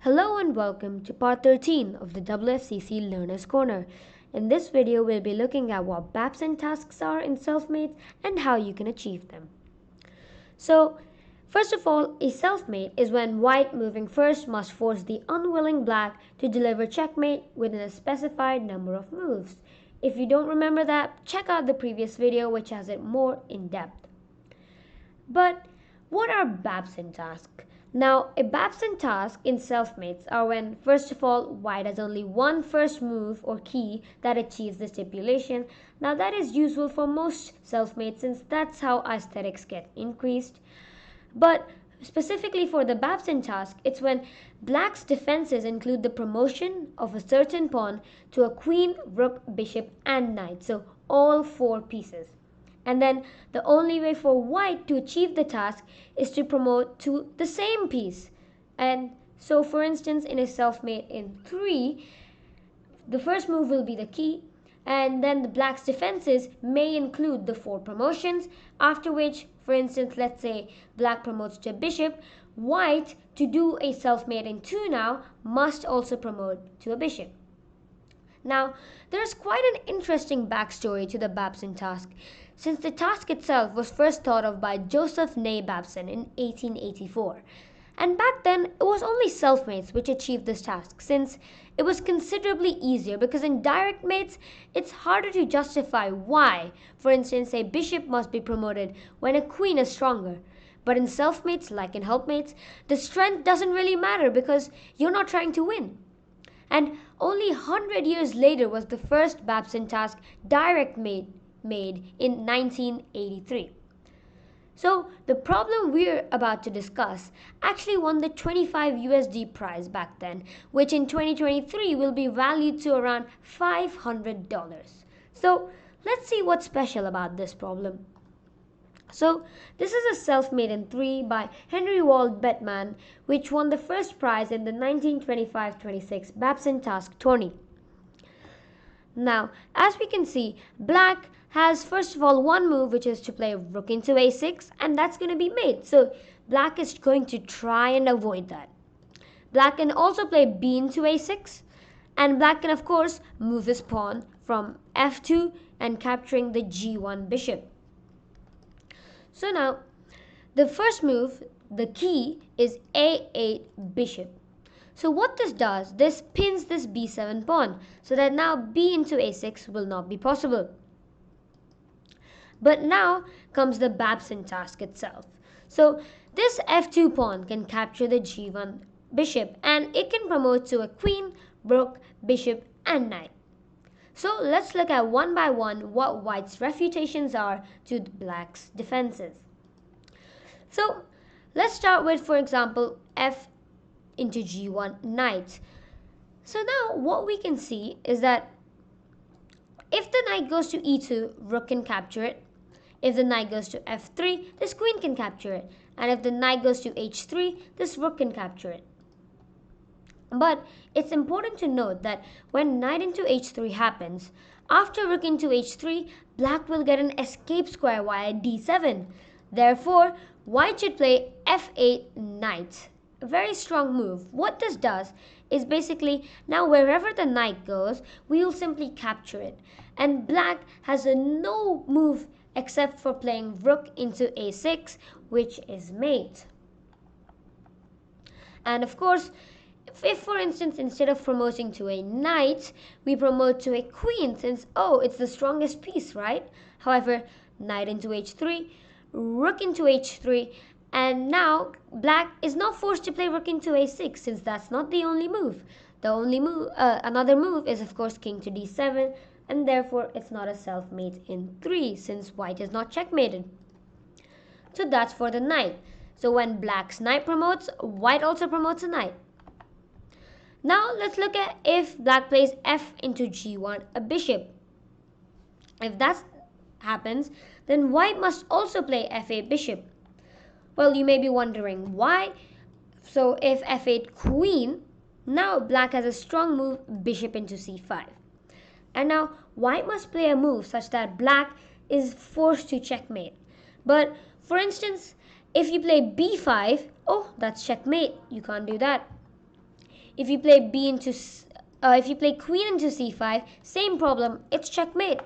Hello and welcome to part 13 of the WFCC Learner's Corner. In this video, we'll be looking at what Babson tasks are in selfmates and how you can achieve them. So, first of all, a selfmate is when white moving first must force the unwilling black to deliver checkmate within a specified number of moves. If you don't remember that, check out the previous video which has it more in depth. But what are Babson tasks? Now, a Babson task in selfmates are when, first of all, white has only one first move or key that achieves the stipulation. Now, that is useful for most selfmates since that's how aesthetics get increased. But specifically for the Babson task, it's when black's defenses include the promotion of a certain pawn to a queen, rook, bishop, and knight. So, all four pieces. And then the only way for white to achieve the task is to promote to the same piece. And so for instance, in a selfmate in 3, the first move will be the key, and then the black's defenses may include the 4 promotions, after which, for instance, let's say black promotes to a bishop, white, to do a selfmate in 2 now, must also promote to a bishop. Now, there's quite an interesting backstory to the Babson task, since the task itself was first thought of by Joseph Ney Babson in 1884. And back then, it was only selfmates which achieved this task, since it was considerably easier because in direct mates, it's harder to justify why, for instance, a bishop must be promoted when a queen is stronger. But in selfmates, like in helpmates, the strength doesn't really matter because you're not trying to win. And only 100 years later was the first Babson task direct made in 1983. So the problem we're about to discuss actually won the 25 USD prize back then, which in 2023 will be valued to around $500. So let's see what's special about this problem. So this is a self-made in 3 by Henry Wald Bettman, which won the first prize in the 1925-26 Babson Task tourney. Now, as we can see, black has first of all one move, which is to play rook into a6, and that's going to be mate. So black is going to try and avoid that. Black can also play b into a6, and black can of course move his pawn from f2 and capturing the g1 bishop. So now, the first move, the key, is a8 bishop. So what this does, this pins this b7 pawn, so that now b into a6 will not be possible. But now comes the Babson task itself. So this f2 pawn can capture the g1 bishop, and it can promote to a queen, rook, bishop, and knight. So let's look at one by one what white's refutations are to black's defenses. So let's start with, for example, f into g1 knight. So now what we can see is that if the knight goes to e2, rook can capture it. If the knight goes to f3, this queen can capture it. And if the knight goes to h3, this rook can capture it. But it's important to note that when knight into h3 happens, after rook into h3, black will get an escape square via d7. Therefore, white should play f8 knight. A very strong move. What this does is basically, now wherever the knight goes, we will simply capture it. And black has a no move except for playing rook into a6, which is mate. And of course, if for instance, instead of promoting to a knight, we promote to a queen, since, oh, it's the strongest piece, right? However, knight into h3, rook into h3, and now black is not forced to play rook into a6, since that's not the only move. The only move, another move is of course king to d7, and therefore it's not a self-mate in 3, since white is not checkmated. So that's for the knight. So when black's knight promotes, white also promotes a knight. Now let's look at if black plays f into g1, a bishop. If that happens, then white must also play f8 bishop. Well, you may be wondering why. So if f8 queen, now black has a strong move, bishop into c5. And now white must play a move such that black is forced to checkmate. But for instance, if you play b5, oh, that's checkmate. You can't do that. if you play if you play queen into c5, same problem, it's checkmate.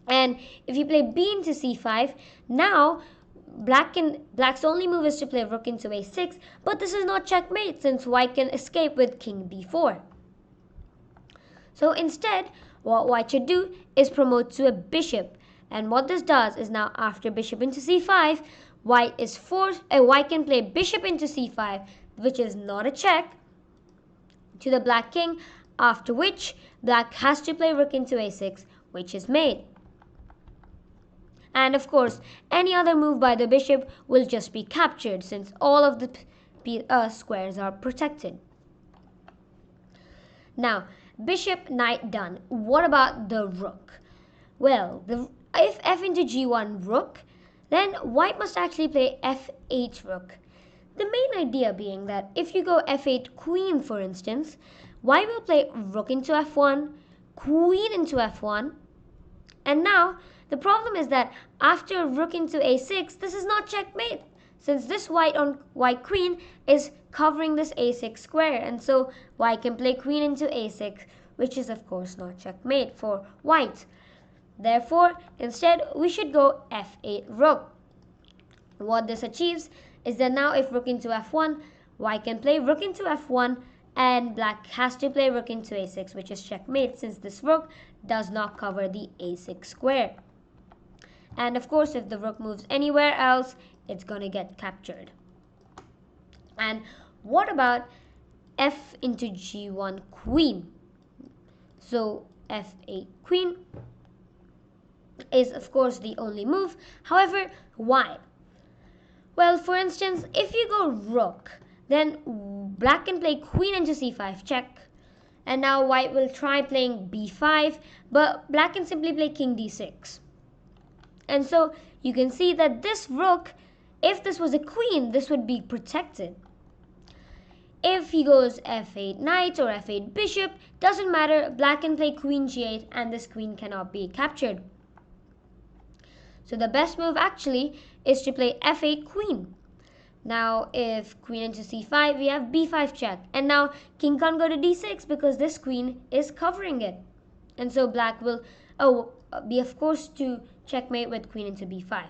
And if you play b into c5, now black's only move is to play rook into a6, but this is not checkmate since white can escape with king b4. So instead, what white should do is promote to a bishop. And what this does is now after bishop into c5, white can play bishop into c5, which is not a check, to the black king, after which black has to play rook into a6, which is mate. And of course, any other move by the bishop will just be captured since all of the squares are protected. Now, bishop, knight done. What about the rook? Well, if f into g1 rook, then white must actually play f8 rook. The main idea being that if you go f8 queen, for instance, white will play rook into f1, queen into f1, and now the problem is that after rook into a6, this is not checkmate, since this white on white queen is covering this a6 square, and so white can play queen into a6, which is of course not checkmate for white. Therefore, instead we should go f8 rook. What this achieves is that now if rook into f1, white can play rook into f1, and black has to play rook into a6, which is checkmate since this rook does not cover the a6 square. And of course, if the rook moves anywhere else, it's going to get captured. And what about f into g1 queen? So f8 queen is of course the only move. However, why? Well, for instance, if you go rook, then black can play queen into c5 check. And now white will try playing b5, but black can simply play king d6. And so you can see that this rook, if this was a queen, this would be protected. If he goes f8 knight or f8 bishop, doesn't matter, black can play queen g8 and this queen cannot be captured. So the best move actually is to play f8 queen. Now if queen into c5, we have b5 check. And now king can't go to d6 because this queen is covering it. And so black will be of course to checkmate with queen into b5.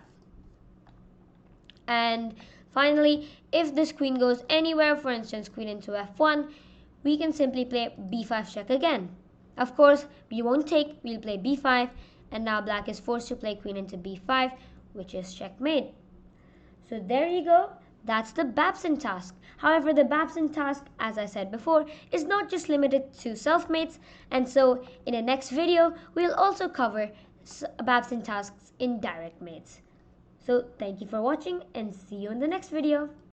And finally, if this queen goes anywhere, for instance queen into f1, we can simply play b5 check again. Of course, we won't take, we'll play b5, and now black is forced to play queen into b5, which is checkmate. So there you go. That's the Babson task. However, the Babson task, as I said before, is not just limited to selfmates, and so in the next video, we'll also cover Babson tasks in direct mates. So thank you for watching and see you in the next video.